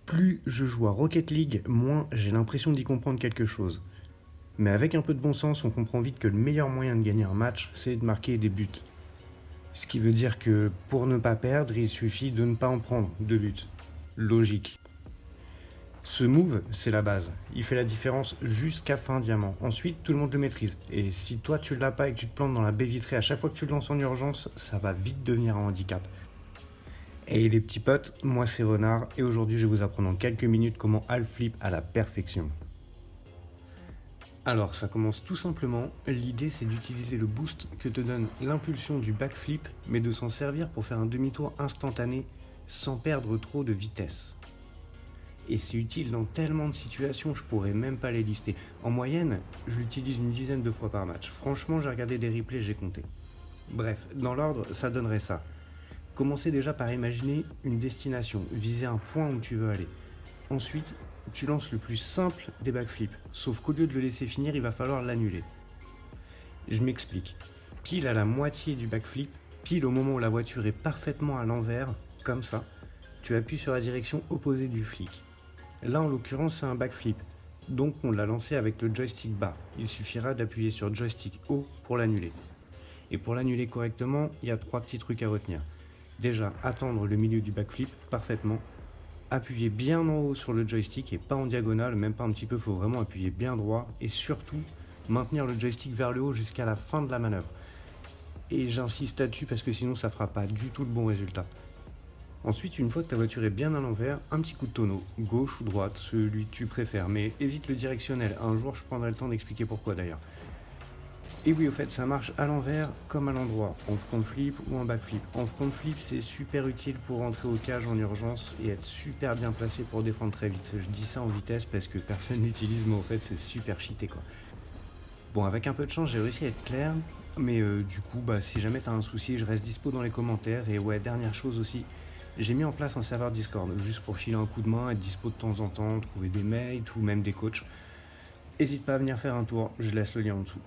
Plus je joue à Rocket League, moins j'ai l'impression d'y comprendre quelque chose. Mais avec un peu de bon sens, on comprend vite que le meilleur moyen de gagner un match, c'est de marquer des buts. Ce qui veut dire que pour ne pas perdre, il suffit de ne pas en prendre de buts. Logique. Ce move, c'est la base. Il fait la différence jusqu'à fin diamant. Ensuite, tout le monde le maîtrise. Et si toi tu l'as pas et que tu te plantes dans la baie vitrée à chaque fois que tu le lances en urgence, ça va vite devenir un handicap. Et les petits potes, moi c'est Renard et aujourd'hui je vais vous apprendre en quelques minutes comment half flip à la perfection. Alors ça commence tout simplement, l'idée c'est d'utiliser le boost que te donne l'impulsion du backflip mais de s'en servir pour faire un demi-tour instantané sans perdre trop de vitesse. Et c'est utile dans tellement de situations, je pourrais même pas les lister. En moyenne, je l'utilise une dizaine de fois par match. Franchement, j'ai regardé des replays, j'ai compté. Bref, dans l'ordre, ça donnerait ça. Commencez déjà par imaginer une destination, viser un point où tu veux aller. Ensuite, tu lances le plus simple des backflips, sauf qu'au lieu de le laisser finir, il va falloir l'annuler. Je m'explique. Pile à la moitié du backflip, pile au moment où la voiture est parfaitement à l'envers, comme ça, tu appuies sur la direction opposée du flic. Là, en l'occurrence, c'est un backflip, donc on l'a lancé avec le joystick bas. Il suffira d'appuyer sur joystick haut pour l'annuler. Et pour l'annuler correctement, il y a 3 petits trucs à retenir. Déjà, attendre le milieu du backflip parfaitement. Appuyer bien en haut sur le joystick et pas en diagonale, même pas un petit peu, il faut vraiment appuyer bien droit. Et surtout, maintenir le joystick vers le haut jusqu'à la fin de la manœuvre. Et j'insiste là-dessus parce que sinon ça fera pas du tout le bon résultat. Ensuite, une fois que ta voiture est bien à l'envers, un petit coup de tonneau, gauche ou droite, celui que tu préfères, mais évite le directionnel. Un jour, je prendrai le temps d'expliquer pourquoi d'ailleurs. Et oui, au fait, ça marche à l'envers comme à l'endroit, en front flip ou en backflip. En front flip, c'est super utile pour rentrer au cage en urgence et être super bien placé pour défendre très vite. Je dis ça en vitesse parce que personne n'utilise, mais au fait, c'est super cheaté quoi. Bon, avec un peu de chance, j'ai réussi à être clair, mais du coup, si jamais t'as un souci, je reste dispo dans les commentaires. Et ouais, dernière chose aussi, j'ai mis en place un serveur Discord, juste pour filer un coup de main, être dispo de temps en temps, trouver des mates ou même des coachs. N'hésite pas à venir faire un tour, je laisse le lien en dessous.